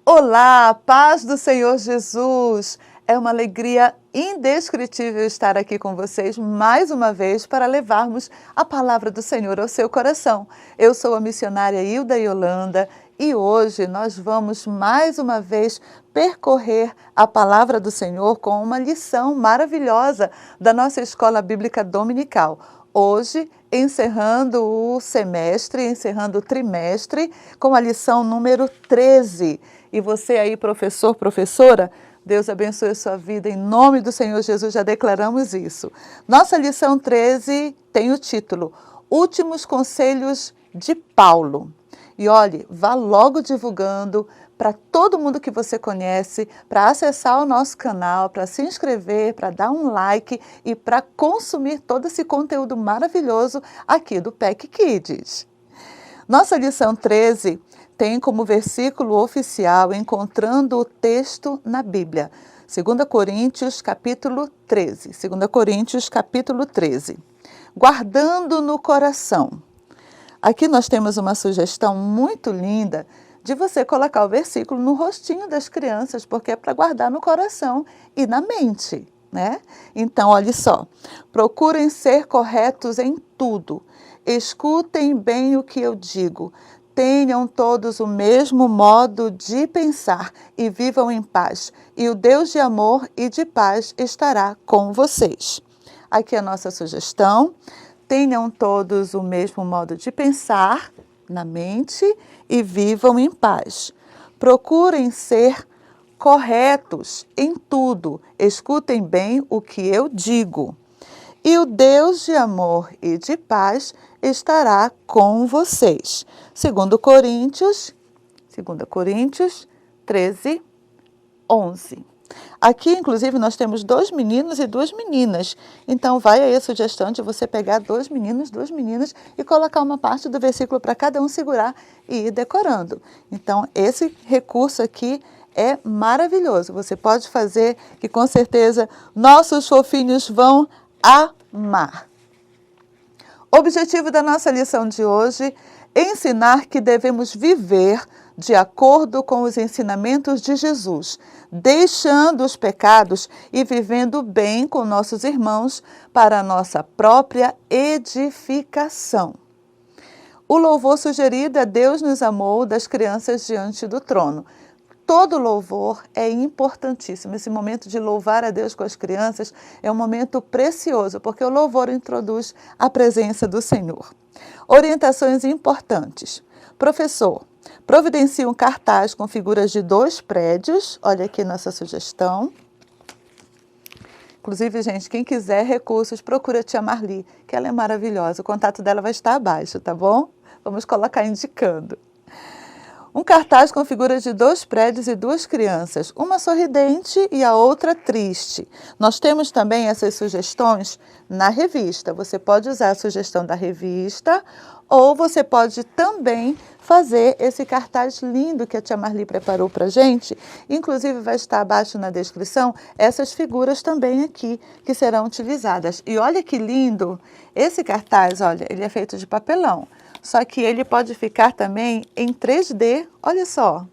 Olá, paz do Senhor Jesus! É uma alegria indescritível estar aqui com vocês mais uma vez para levarmos a palavra do Senhor ao seu coração. Eu sou a missionária Hilda Yolanda e hoje nós vamos mais uma vez percorrer a palavra do Senhor com uma lição maravilhosa da nossa escola bíblica dominical. Hoje, encerrando o semestre, encerrando o trimestre, com a lição número 13. E você aí, professor, professora, Deus abençoe a sua vida, em nome do Senhor Jesus, já declaramos isso. Nossa lição 13 tem o título Últimos Conselhos de Paulo. E olhe, vá logo divulgando para todo mundo que você conhece, para acessar o nosso canal, para se inscrever, para dar um like e para consumir todo esse conteúdo maravilhoso aqui do PEC Kids. Nossa lição 13 tem como versículo oficial encontrando o texto na Bíblia. 2 Coríntios capítulo 13. 2 Coríntios capítulo 13. Guardando no coração. Aqui nós temos uma sugestão muito linda de você colocar o versículo no rostinho das crianças, porque é para guardar no coração e na mente, né? Então, olha só. Procurem ser corretos em tudo. Escutem bem o que eu digo. Tenham todos o mesmo modo de pensar e vivam em paz. E o Deus de amor e de paz estará com vocês. Aqui a nossa sugestão. Tenham todos o mesmo modo de pensar na mente e vivam em paz. Procurem ser corretos em tudo. Escutem bem o que eu digo. E o Deus de amor e de paz estará com vocês. 2 Coríntios 13, 11. Aqui, inclusive, nós temos 2 meninos e 2 meninas. Então, vai aí a sugestão de você pegar 2 meninos, 2 meninas e colocar uma parte do versículo para cada um segurar e ir decorando. Então, esse recurso aqui é maravilhoso. Você pode fazer que, com certeza, nossos fofinhos vão amar. Objetivo da nossa lição de hoje é ensinar que devemos viver de acordo com os ensinamentos de Jesus, deixando os pecados e vivendo bem com nossos irmãos para a nossa própria edificação. O louvor sugerido é Deus nos amou das crianças diante do trono. Todo louvor é importantíssimo. Esse momento de louvar a Deus com as crianças é um momento precioso, porque o louvor introduz a presença do Senhor. Orientações importantes. Professor, providencie um cartaz com figuras de 2 prédios. Olha aqui nossa sugestão. Inclusive, gente, quem quiser recursos, procura a tia Marli, que ela é maravilhosa. O contato dela vai estar abaixo, tá bom? Vamos colocar indicando. Um cartaz com figuras de 2 prédios e 2 crianças, uma sorridente e a outra triste. Nós temos também essas sugestões na revista. Você pode usar a sugestão da revista ou você pode também fazer esse cartaz lindo que a tia Marli preparou para a gente. Inclusive vai estar abaixo na descrição essas figuras também aqui que serão utilizadas. E olha que lindo! Esse cartaz, olha, ele é feito de papelão. Só que ele pode ficar também em 3D, olha só.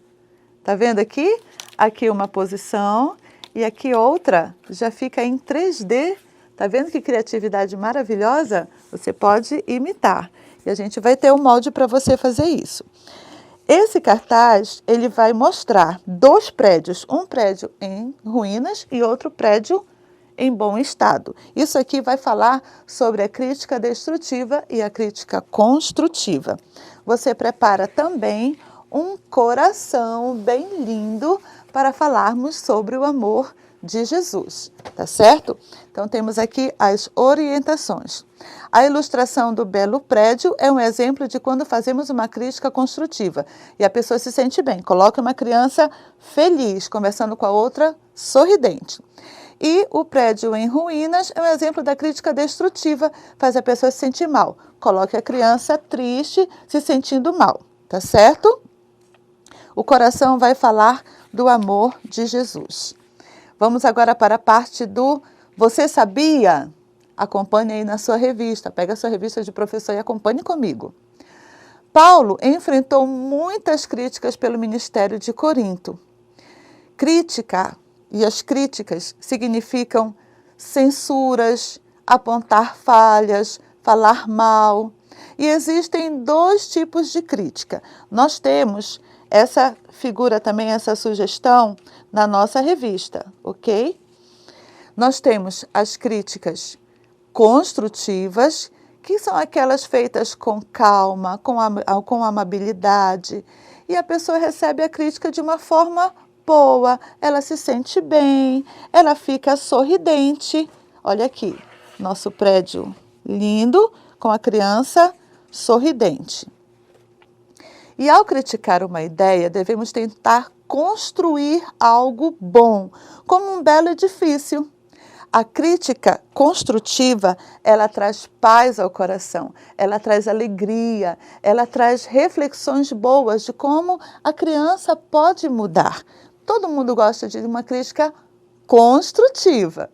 Tá vendo aqui? Aqui uma posição e aqui outra, já fica em 3D. Tá vendo que criatividade maravilhosa? Você pode imitar. E a gente vai ter um molde para você fazer isso. Esse cartaz, ele vai mostrar 2 prédios, um prédio em ruínas e outro prédio em bom estado. Isso aqui vai falar sobre a crítica destrutiva e a crítica construtiva. Você prepara também um coração bem lindo para falarmos sobre o amor de Jesus, tá certo? Então temos aqui as orientações. A ilustração do belo prédio é um exemplo de quando fazemos uma crítica construtiva e a pessoa se sente bem. Coloque uma criança feliz, conversando com a outra sorridente. E o prédio em ruínas é um exemplo da crítica destrutiva, faz a pessoa se sentir mal. Coloque a criança triste, se sentindo mal, tá certo? O coração vai falar do amor de Jesus. Vamos agora para a parte do Você Sabia? Acompanhe aí na sua revista, pega a sua revista de professor e acompanhe comigo. Paulo enfrentou muitas críticas pelo ministério de Corinto. Crítica e as críticas significam censuras, apontar falhas, falar mal. E existem dois tipos de crítica. Nós temos essa figura também, essa sugestão na nossa revista, ok? Nós temos as críticas construtivas, que são aquelas feitas com calma, com amabilidade, e a pessoa recebe a crítica de uma forma boa, ela se sente bem, ela fica sorridente. Olha aqui, nosso prédio lindo, com a criança sorridente. E ao criticar uma ideia, devemos tentar construir algo bom, como um belo edifício. A crítica construtiva, ela traz paz ao coração, ela traz alegria, ela traz reflexões boas de como a criança pode mudar. Todo mundo gosta de uma crítica construtiva.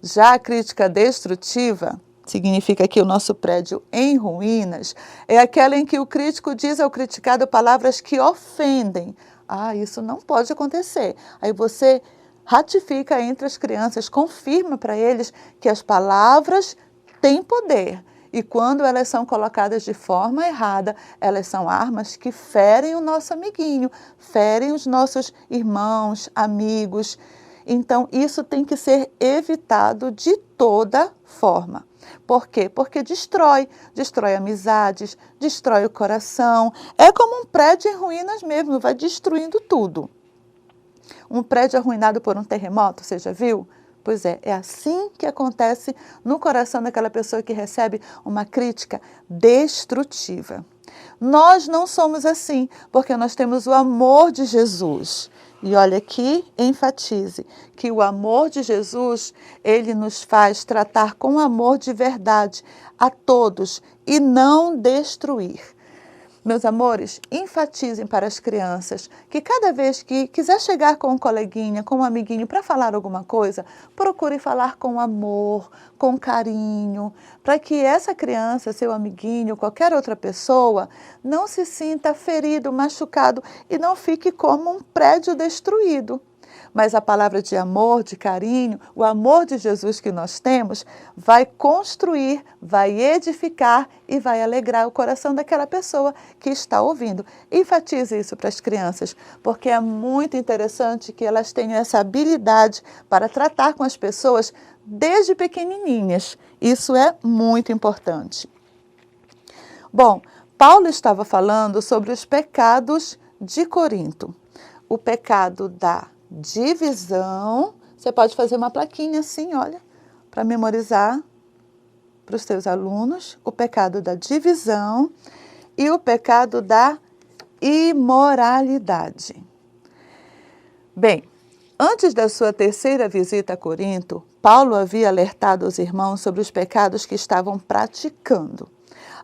Já a crítica destrutiva, significa que o nosso prédio em ruínas, é aquela em que o crítico diz ao criticado palavras que ofendem. Ah, isso não pode acontecer. Aí você ratifica entre as crianças, confirma para eles que as palavras têm poder. E quando elas são colocadas de forma errada, elas são armas que ferem o nosso amiguinho, ferem os nossos irmãos, amigos. Então, isso tem que ser evitado de toda forma. Por quê? Porque destrói amizades, destrói o coração. É como um prédio em ruínas mesmo, vai destruindo tudo. Um prédio arruinado por um terremoto, você já viu? Pois é assim que acontece no coração daquela pessoa que recebe uma crítica destrutiva. Nós não somos assim, porque nós temos o amor de Jesus. E olha aqui, enfatize que o amor de Jesus, ele nos faz tratar com amor de verdade a todos e não destruir. Meus amores, enfatizem para as crianças que cada vez que quiser chegar com um coleguinha, com um amiguinho para falar alguma coisa, procure falar com amor, com carinho, para que essa criança, seu amiguinho, qualquer outra pessoa, não se sinta ferido, machucado e não fique como um prédio destruído. Mas a palavra de amor, de carinho, o amor de Jesus que nós temos, vai construir, vai edificar e vai alegrar o coração daquela pessoa que está ouvindo. Enfatize isso para as crianças, porque é muito interessante que elas tenham essa habilidade para tratar com as pessoas desde pequenininhas. Isso é muito importante. Bom, Paulo estava falando sobre os pecados de Corinto. O pecado da divisão. Você pode fazer uma plaquinha assim, olha, para memorizar para os seus alunos. O pecado da divisão e o pecado da imoralidade. Bem, antes da sua terceira visita a Corinto, Paulo havia alertado os irmãos sobre os pecados que estavam praticando.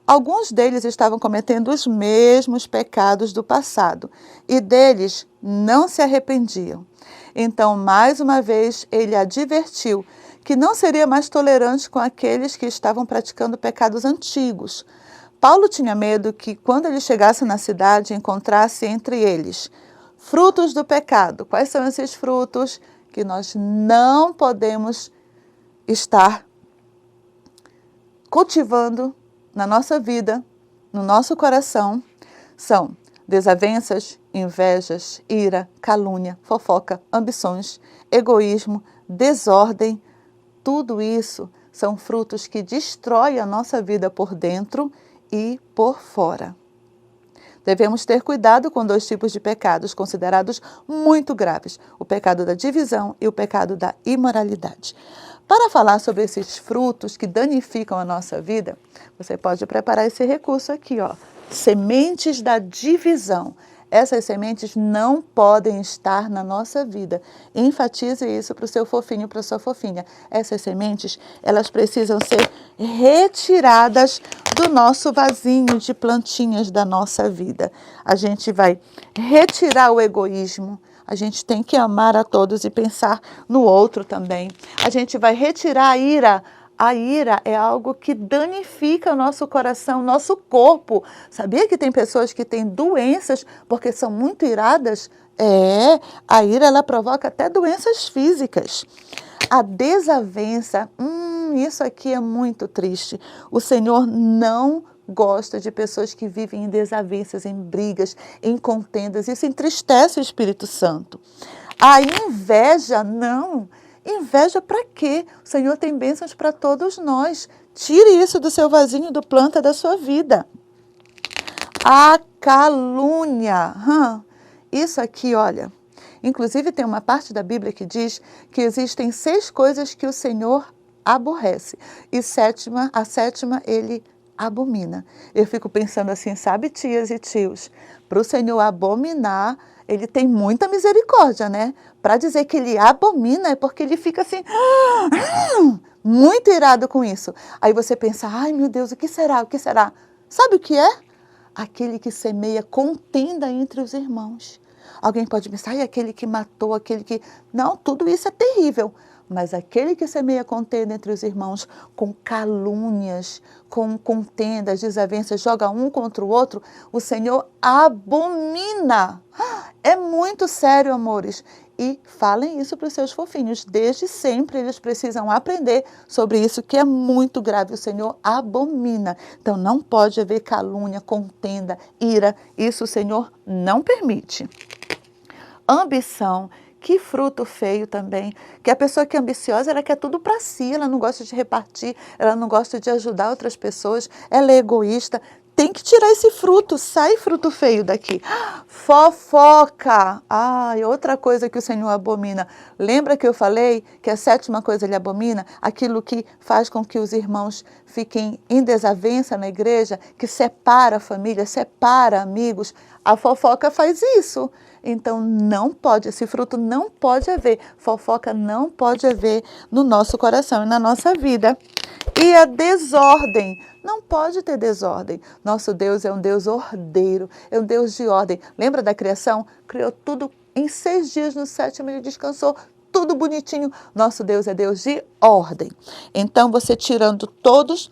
Alguns deles estavam cometendo os mesmos pecados do passado e deles não se arrependiam. Então, mais uma vez, ele advertiu que não seria mais tolerante com aqueles que estavam praticando pecados antigos. Paulo tinha medo que, quando ele chegasse na cidade, encontrasse entre eles frutos do pecado. Quais são esses frutos que nós não podemos estar cultivando na nossa vida, no nosso coração? São desavenças, invejas, ira, calúnia, fofoca, ambições, egoísmo, desordem. Tudo isso são frutos que destroem a nossa vida por dentro e por fora. Devemos ter cuidado com dois tipos de pecados considerados muito graves: o pecado da divisão e o pecado da imoralidade. Para falar sobre esses frutos que danificam a nossa vida, você pode preparar esse recurso aqui, ó. Sementes da divisão. Essas sementes não podem estar na nossa vida. Enfatize isso para o seu fofinho, para a sua fofinha. Essas sementes, elas precisam ser retiradas do nosso vasinho de plantinhas da nossa vida. A gente vai retirar o egoísmo. A gente tem que amar a todos e pensar no outro também. A gente vai retirar a ira, A ira é algo que danifica o nosso coração, nosso corpo. Sabia que tem pessoas que têm doenças porque são muito iradas? A ira ela provoca até doenças físicas. A desavença, isso aqui é muito triste. O Senhor não gosta de pessoas que vivem em desavenças, em brigas, em contendas. Isso entristece o Espírito Santo. A inveja, não. Inveja para quê? O Senhor tem bênçãos para todos nós. Tire isso do seu vasinho, do planta da sua vida. A calúnia. Isso aqui, olha. Inclusive tem uma parte da Bíblia que diz que existem 6 coisas que o Senhor aborrece. E a sétima ele abomina. Eu fico pensando assim, sabe, tias e tios? Para o Senhor abominar, ele tem muita misericórdia, né? Para dizer que ele abomina é porque ele fica assim, muito irado com isso. Aí você pensa, ai meu Deus, o que será? O que será? Sabe o que é? Aquele que semeia contenda entre os irmãos. Alguém pode pensar, aquele que matou, aquele que... Não, tudo isso é terrível. Mas aquele que semeia contenda entre os irmãos, com calúnias, com contendas, desavenças, joga um contra o outro, o Senhor abomina. É muito sério, amores. E falem isso para os seus fofinhos. Desde sempre eles precisam aprender sobre isso, que é muito grave. O Senhor abomina. Então não pode haver calúnia, contenda, ira. Isso o Senhor não permite. Ambição. Que fruto feio também, que a pessoa que é ambiciosa, ela quer tudo para si, ela não gosta de repartir, ela não gosta de ajudar outras pessoas, ela é egoísta. Tem que tirar esse fruto, sai fruto feio daqui. Fofoca. Outra coisa que o Senhor abomina. Lembra que eu falei que a 7ª coisa ele abomina? Aquilo que faz com que os irmãos fiquem em desavença na igreja, que separa a família, separa amigos. A fofoca faz isso. Então não pode, esse fruto não pode haver. Fofoca não pode haver no nosso coração e na nossa vida. E a desordem. Não pode ter desordem. Nosso Deus é um Deus ordeiro, é um Deus de ordem. Lembra da criação? Criou tudo em 6 dias, no 7º ele descansou, tudo bonitinho. Nosso Deus é Deus de ordem. Então você tirando todos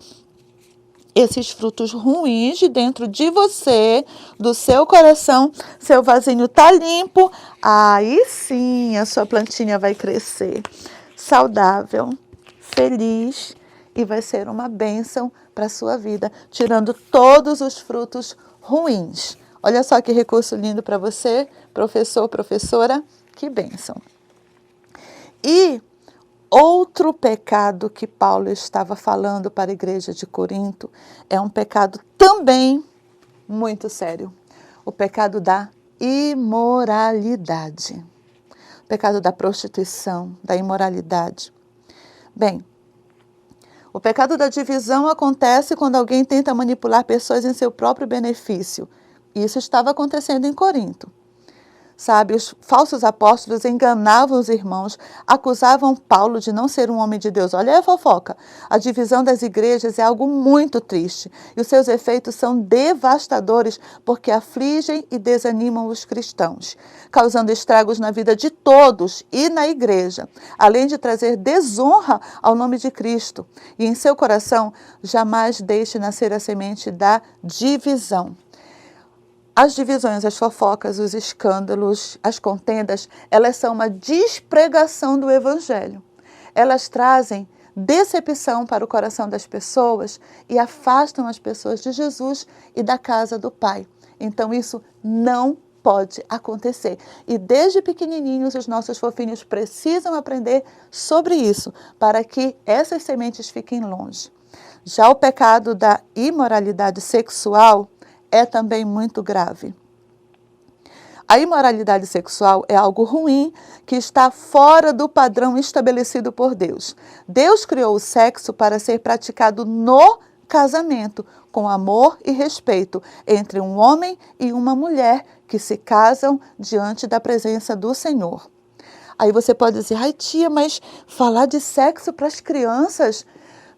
esses frutos ruins de dentro de você, do seu coração, seu vasinho está limpo, aí sim a sua plantinha vai crescer saudável, feliz e vai ser uma bênção para a sua vida, tirando todos os frutos ruins. Olha só que recurso lindo para você, professor, professora, que bênção. E outro pecado que Paulo estava falando para a igreja de Corinto é um pecado também muito sério. O pecado da imoralidade. O pecado da prostituição, da imoralidade. Bem, o pecado da divisão acontece quando alguém tenta manipular pessoas em seu próprio benefício. Isso estava acontecendo em Corinto. Sabe, os falsos apóstolos enganavam os irmãos, acusavam Paulo de não ser um homem de Deus. Olha a fofoca. A divisão das igrejas é algo muito triste e os seus efeitos são devastadores porque afligem e desanimam os cristãos, causando estragos na vida de todos e na igreja, além de trazer desonra ao nome de Cristo. E em seu coração, jamais deixe nascer a semente da divisão. As divisões, as fofocas, os escândalos, as contendas, elas são uma despregação do Evangelho. Elas trazem decepção para o coração das pessoas e afastam as pessoas de Jesus e da casa do Pai. Então isso não pode acontecer. E desde pequenininhos os nossos fofinhos precisam aprender sobre isso, para que essas sementes fiquem longe. Já o pecado da imoralidade sexual é também muito grave. A imoralidade sexual é algo ruim que está fora do padrão estabelecido por Deus. Deus criou o sexo para ser praticado no casamento, com amor e respeito, entre um homem e uma mulher que se casam diante da presença do Senhor. Aí você pode dizer, ai tia, mas falar de sexo para as crianças...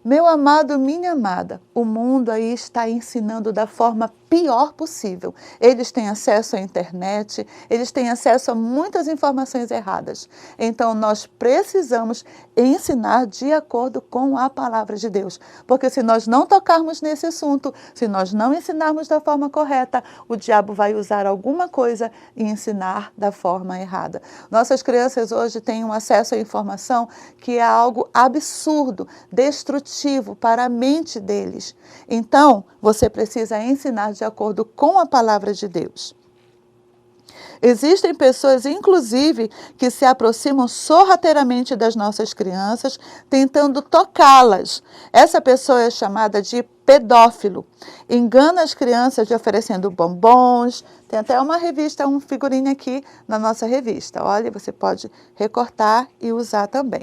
Meu amado, minha amada, o mundo aí está ensinando da forma pior possível. Eles têm acesso à internet, eles têm acesso a muitas informações erradas. Então, nós precisamos ensinar de acordo com a palavra de Deus. Porque se nós não tocarmos nesse assunto, se nós não ensinarmos da forma correta, o diabo vai usar alguma coisa e ensinar da forma errada. Nossas crianças hoje têm um acesso à informação que é algo absurdo, destrutivo para a mente deles. Então, você precisa ensinar de acordo com a palavra de Deus. Existem pessoas, inclusive, que se aproximam sorrateiramente das nossas crianças, tentando tocá-las. Essa pessoa é chamada de pedófilo. Engana as crianças de oferecendo bombons. Tem até uma revista, um figurinho aqui na nossa revista. Olha, você pode recortar e usar também.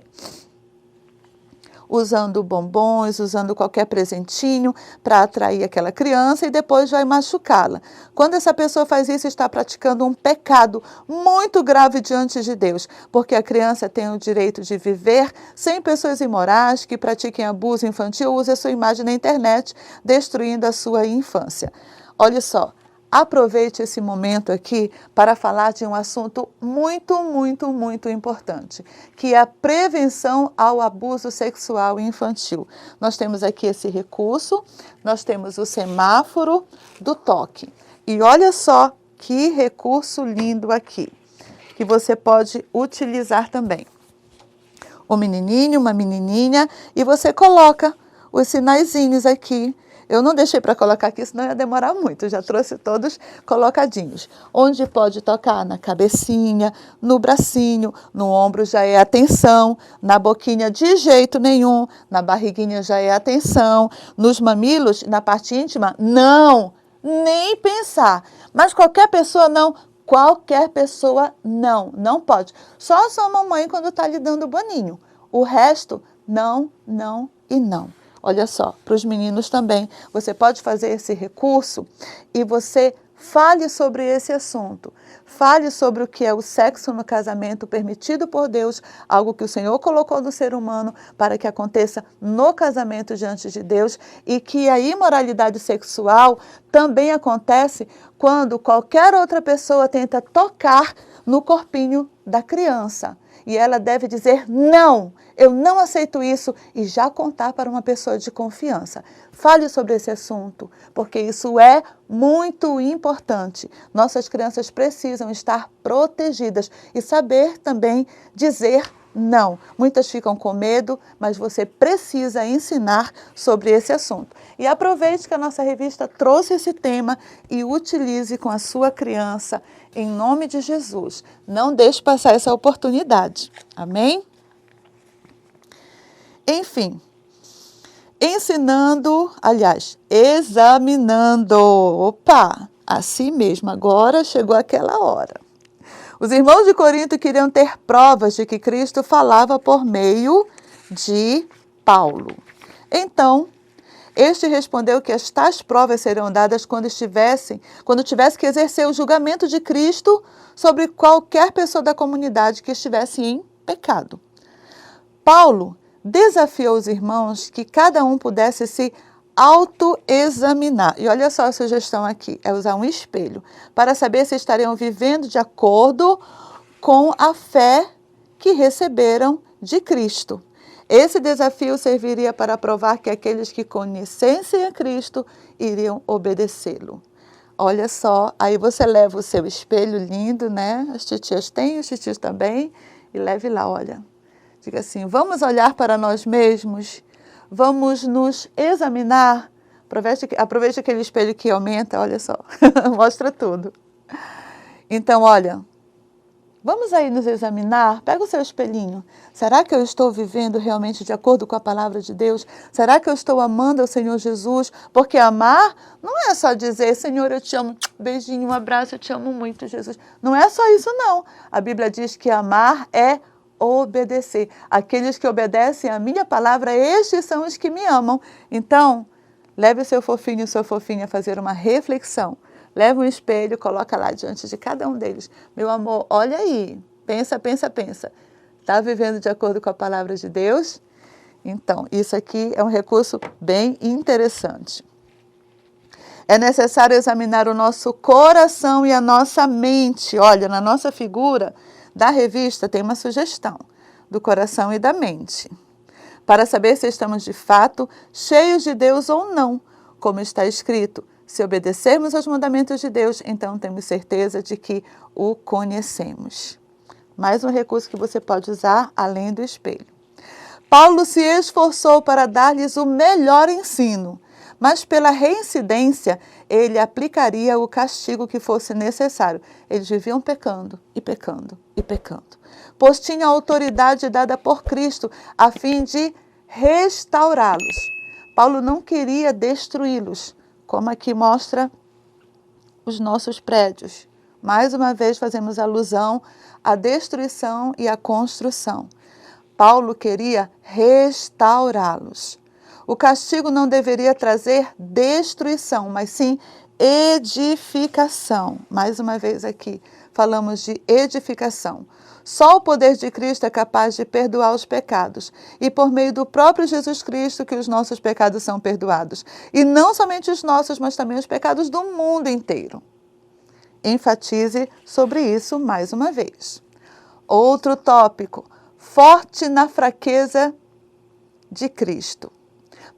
Usando bombons, usando qualquer presentinho para atrair aquela criança e depois vai machucá-la. Quando essa pessoa faz isso, está praticando um pecado muito grave diante de Deus, porque a criança tem o direito de viver sem pessoas imorais que pratiquem abuso infantil, usem a sua imagem na internet, destruindo a sua infância. Olha só. Aproveite esse momento aqui para falar de um assunto muito importante, que é a prevenção ao abuso sexual infantil. Nós temos aqui esse recurso, nós temos o semáforo do toque. E olha só que recurso lindo aqui, que você pode utilizar também. Um menininho, uma menininha, e você coloca os sinaizinhos aqui. Eu não deixei para colocar aqui, senão ia demorar muito. Eu já trouxe todos colocadinhos. Onde pode tocar? Na cabecinha, no bracinho, no ombro já é atenção, na boquinha de jeito nenhum, na barriguinha já é atenção, nos mamilos, na parte íntima, não, nem pensar. Mas qualquer pessoa não, qualquer pessoa não pode. Só a sua mamãe quando está lhe dando boninho. O resto, não e não. Olha só, para os meninos também, você pode fazer esse recurso e você fale sobre esse assunto. Fale sobre o que é o sexo no casamento permitido por Deus, algo que o Senhor colocou no ser humano para que aconteça no casamento diante de Deus e que a imoralidade sexual também acontece quando qualquer outra pessoa tenta tocar no corpinho da criança. E ela deve dizer, não, eu não aceito isso e já contar para uma pessoa de confiança. Fale sobre esse assunto, porque isso é muito importante. Nossas crianças precisam estar protegidas e saber também dizer não. Muitas ficam com medo, mas você precisa ensinar sobre esse assunto. E aproveite que a nossa revista trouxe esse tema e utilize com a sua criança, em nome de Jesus. Não deixe passar essa oportunidade. Amém? Enfim, examinando. Opa, assim mesmo, agora chegou aquela hora. Os irmãos de Corinto queriam ter provas de que Cristo falava por meio de Paulo. Então, este respondeu que as tais provas seriam dadas quando tivesse que exercer o julgamento de Cristo sobre qualquer pessoa da comunidade que estivesse em pecado. Paulo desafiou os irmãos que cada um pudesse se autoexaminar. E olha só a sugestão aqui, é usar um espelho, para saber se estariam vivendo de acordo com a fé que receberam de Cristo. Esse desafio serviria para provar que aqueles que conhecessem a Cristo iriam obedecê-lo. Olha só, aí você leva o seu espelho lindo, né? As titias têm, os titios também, e leve lá, olha. Diga assim, vamos olhar para nós mesmos, vamos nos examinar. Aproveite aquele espelho que aumenta, olha só, mostra tudo. Então, olha, vamos aí nos examinar, pega o seu espelhinho. Será que eu estou vivendo realmente de acordo com a palavra de Deus? Será que eu estou amando ao Senhor Jesus? Porque amar não é só dizer, Senhor, eu te amo, beijinho, um abraço, eu te amo muito, Jesus. Não é só isso, não. A Bíblia diz que amar é obedecer. Aqueles que obedecem a minha palavra, estes são os que me amam. Então, leve o seu fofinho e sua fofinha a fazer uma reflexão. Leva um espelho, coloca lá diante de cada um deles. Meu amor, olha aí, pensa. Está vivendo de acordo com a palavra de Deus? Então, isso aqui é um recurso bem interessante. É necessário examinar o nosso coração e a nossa mente. Olha, na nossa figura da revista tem uma sugestão do coração e da mente, para saber se estamos de fato cheios de Deus ou não. Como está escrito, se obedecermos aos mandamentos de Deus, então temos certeza de que o conhecemos. Mais um recurso que você pode usar além do espelho. Paulo se esforçou para dar-lhes o melhor ensino, mas pela reincidência ele aplicaria o castigo que fosse necessário. Eles viviam pecando e pecando e pecando, pois tinha autoridade dada por Cristo a fim de restaurá-los. Paulo não queria destruí-los, como aqui mostra os nossos prédios. Mais uma vez fazemos alusão à destruição e à construção. Paulo queria restaurá-los. O castigo não deveria trazer destruição, mas sim edificação. Mais uma vez aqui, falamos de edificação. Só o poder de Cristo é capaz de perdoar os pecados. E por meio do próprio Jesus Cristo que os nossos pecados são perdoados. E não somente os nossos, mas também os pecados do mundo inteiro. Enfatize sobre isso mais uma vez. Outro tópico, forte na fraqueza de Cristo.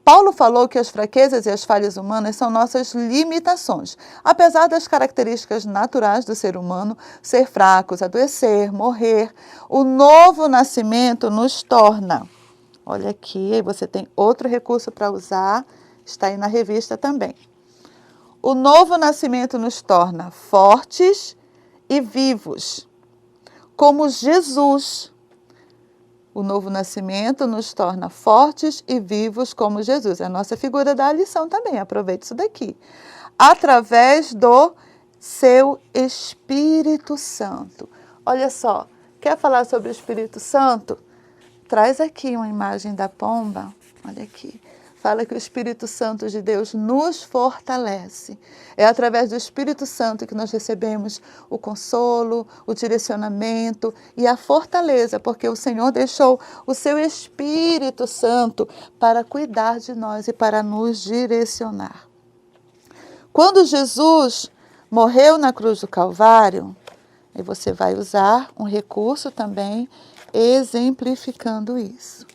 Paulo falou que as fraquezas e as falhas humanas são nossas limitações, apesar das características naturais do ser humano ser fracos, adoecer, morrer. O novo nascimento nos torna. Olha aqui, aí você tem outro recurso para usar, está aí na revista também. O novo nascimento nos torna fortes e vivos, como Jesus. O novo nascimento nos torna fortes e vivos como Jesus. É a nossa figura da lição também, aproveite isso daqui. Através do seu Espírito Santo. Olha só, quer falar sobre o Espírito Santo? Traz aqui uma imagem da pomba, olha aqui. Fala que o Espírito Santo de Deus nos fortalece. É através do Espírito Santo que nós recebemos o consolo, o direcionamento e a fortaleza, porque o Senhor deixou o seu Espírito Santo para cuidar de nós e para nos direcionar. Quando Jesus morreu na cruz do Calvário, e você vai usar um recurso também exemplificando isso.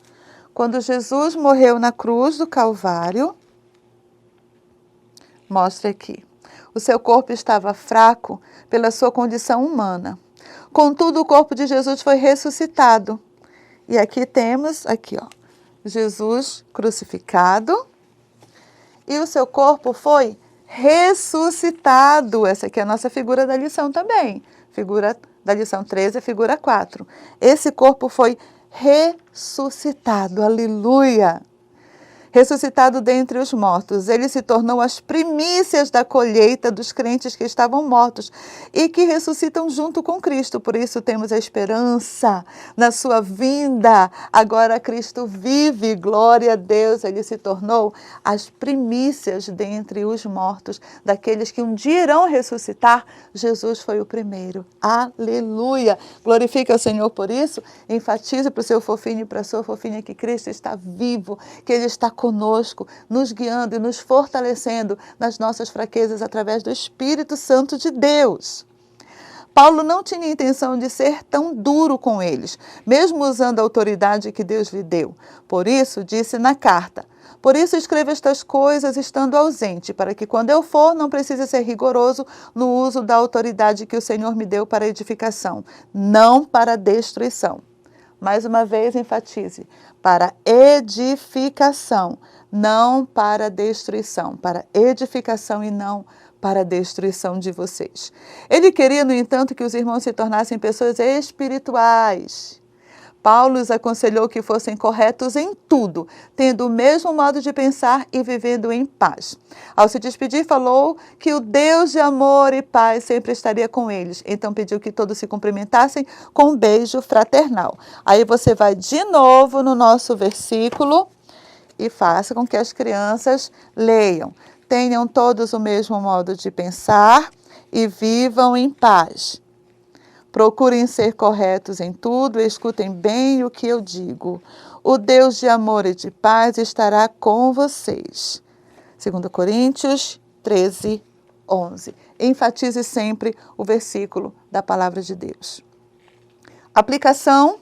Quando Jesus morreu na cruz do Calvário, mostra aqui, o seu corpo estava fraco pela sua condição humana. Contudo, o corpo de Jesus foi ressuscitado. E aqui temos, aqui ó, Jesus crucificado e o seu corpo foi ressuscitado. Essa aqui é a nossa figura da lição também. Figura da lição 13, figura 4. Esse corpo foi ressuscitado, aleluia! Ressuscitado dentre os mortos, ele se tornou as primícias da colheita dos crentes que estavam mortos e que ressuscitam junto com Cristo. Por isso temos a esperança na sua vinda. Agora Cristo vive, glória a Deus, ele se tornou as primícias dentre os mortos, daqueles que um dia irão ressuscitar. Jesus foi o primeiro, aleluia! Glorifique ao Senhor por isso, enfatize para o seu fofinho e para a sua fofinha que Cristo está vivo, que ele está conosco, nos guiando e nos fortalecendo nas nossas fraquezas através do Espírito Santo de Deus. Paulo não tinha intenção de ser tão duro com eles, mesmo usando a autoridade que Deus lhe deu. Por isso, disse na carta, por isso escrevo estas coisas estando ausente, para que quando eu for não precise ser rigoroso no uso da autoridade que o Senhor me deu para edificação, não para destruição. Mais uma vez, enfatize, para edificação, não para destruição, para edificação e não para destruição de vocês. Ele queria, no entanto, que os irmãos se tornassem pessoas espirituais. Paulo os aconselhou que fossem corretos em tudo, tendo o mesmo modo de pensar e vivendo em paz. Ao se despedir, falou que o Deus de amor e paz sempre estaria com eles. Então pediu que todos se cumprimentassem com um beijo fraternal. Aí você vai de novo no nosso versículo e faça com que as crianças leiam. Tenham todos o mesmo modo de pensar e vivam em paz. Procurem ser corretos em tudo, escutem bem o que eu digo. O Deus de amor e de paz estará com vocês. 2 Coríntios 13, 11. Enfatize sempre o versículo da palavra de Deus. Aplicação.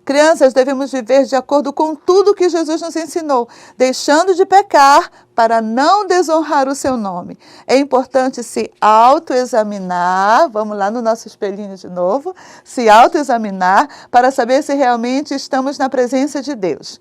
Crianças, devemos viver de acordo com tudo que Jesus nos ensinou, deixando de pecar para não desonrar o seu nome. É importante se autoexaminar, vamos lá no nosso espelhinho de novo, se autoexaminar para saber se realmente estamos na presença de Deus.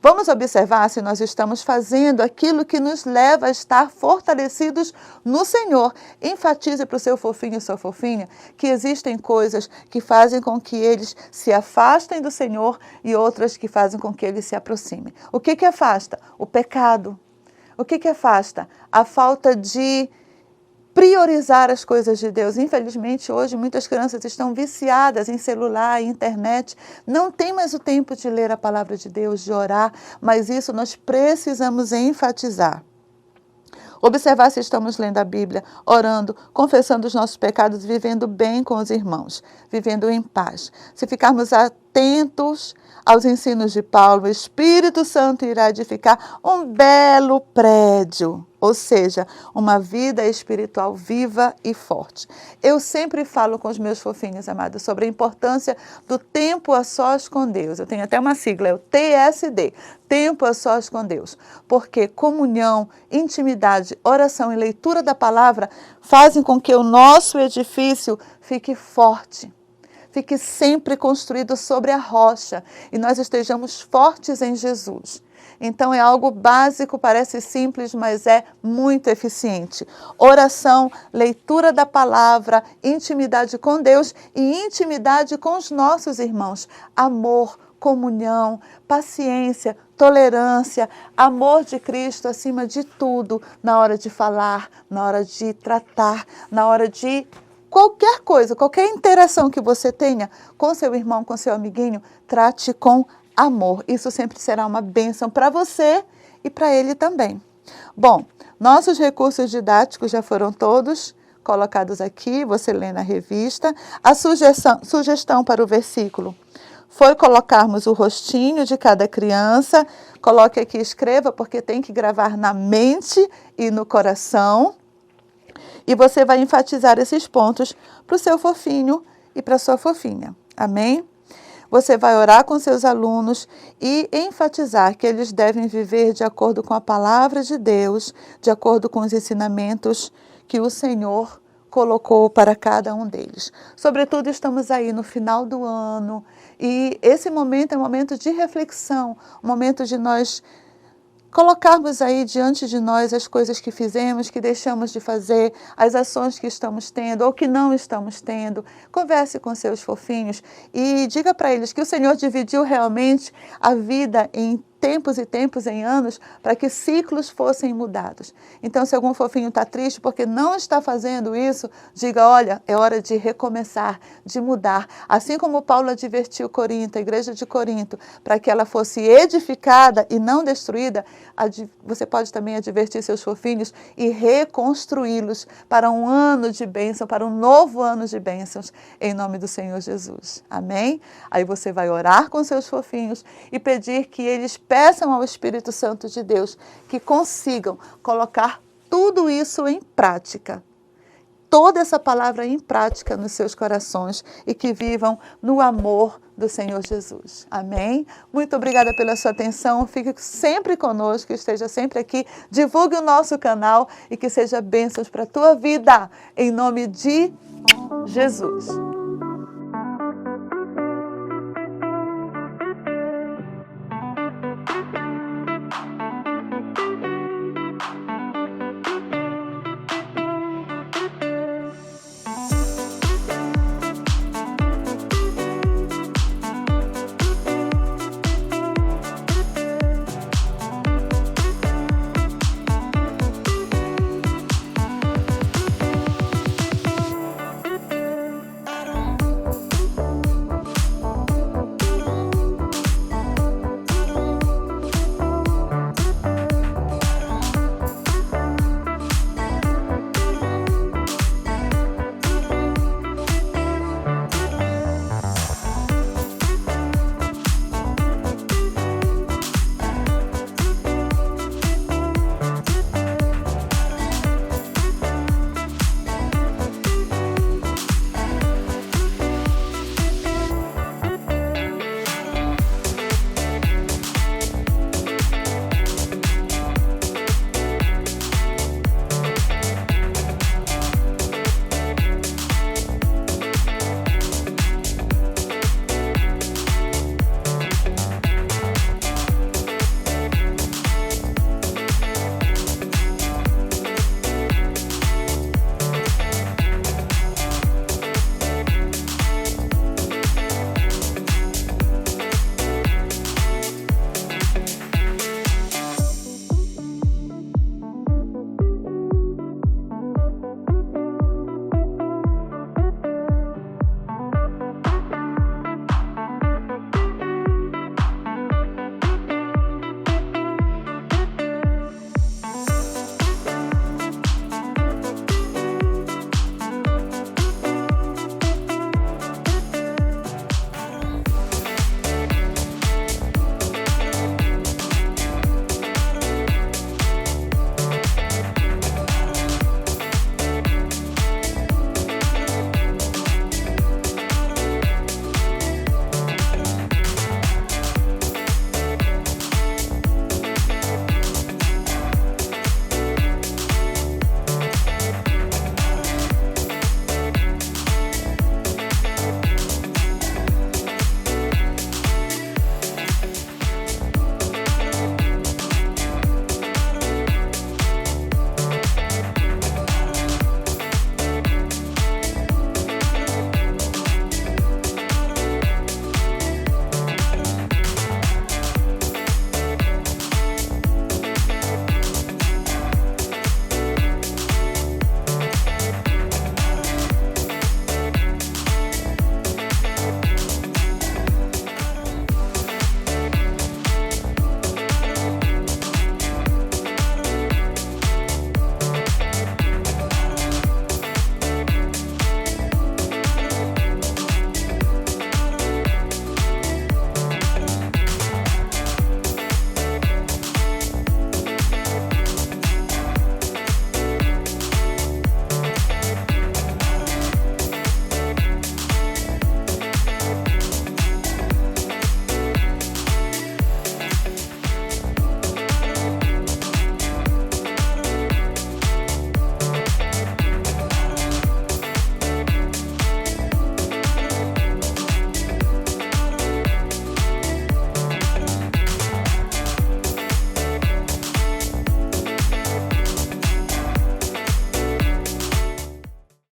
Vamos observar se nós estamos fazendo aquilo que nos leva a estar fortalecidos no Senhor. Enfatize para o seu fofinho e sua fofinha que existem coisas que fazem com que eles se afastem do Senhor e outras que fazem com que eles se aproximem. O que afasta? O pecado. O que afasta? A falta de priorizar as coisas de Deus. Infelizmente, hoje, muitas crianças estão viciadas em celular, em internet. Não tem mais o tempo de ler a palavra de Deus, de orar, mas isso nós precisamos enfatizar. Observar se estamos lendo a Bíblia, orando, confessando os nossos pecados, vivendo bem com os irmãos, vivendo em paz. Se ficarmos atentos aos ensinos de Paulo, o Espírito Santo irá edificar um belo prédio, ou seja, uma vida espiritual viva e forte. Eu sempre falo com os meus fofinhos, amados, sobre a importância do tempo a sós com Deus. Eu tenho até uma sigla, é o TSD, tempo a sós com Deus. Porque comunhão, intimidade, oração e leitura da palavra fazem com que o nosso edifício fique forte. Fique sempre construído sobre a rocha e nós estejamos fortes em Jesus. Então é algo básico, parece simples, mas é muito eficiente. Oração, leitura da palavra, intimidade com Deus e intimidade com os nossos irmãos. Amor, comunhão, paciência, tolerância, amor de Cristo acima de tudo, na hora de falar, na hora de tratar, na hora de qualquer coisa, qualquer interação que você tenha com seu irmão, com seu amiguinho, trate com amor. Isso sempre será uma bênção para você e para ele também. Bom, nossos recursos didáticos já foram todos colocados aqui, você lê na revista. A sugestão para o versículo foi colocarmos o rostinho de cada criança. Coloque aqui, escreva, porque tem que gravar na mente e no coração. E você vai enfatizar esses pontos para o seu fofinho e para a sua fofinha. Amém? Você vai orar com seus alunos e enfatizar que eles devem viver de acordo com a palavra de Deus, de acordo com os ensinamentos que o Senhor colocou para cada um deles. Sobretudo, estamos aí no final do ano e esse momento é um momento de reflexão, um momento de nós colocarmos aí diante de nós as coisas que fizemos, que deixamos de fazer, as ações que estamos tendo ou que não estamos tendo. Converse com seus fofinhos e diga para eles que o Senhor dividiu realmente a vida em tempos e tempos, em anos, para que ciclos fossem mudados. Então, se algum fofinho está triste porque não está fazendo isso, diga, olha, é hora de recomeçar, de mudar. Assim como Paulo advertiu Corinto, a igreja de Corinto, para que ela fosse edificada e não destruída, você pode também advertir seus fofinhos e reconstruí-los para um ano de bênção, para um novo ano de bênçãos, em nome do Senhor Jesus. Amém? Aí você vai orar com seus fofinhos e pedir que eles peçam ao Espírito Santo de Deus que consigam colocar tudo isso em prática. Toda essa palavra em prática nos seus corações e que vivam no amor do Senhor Jesus. Amém? Muito obrigada pela sua atenção. Fique sempre conosco, esteja sempre aqui. Divulgue o nosso canal e que seja bênçãos para a tua vida. Em nome de Jesus.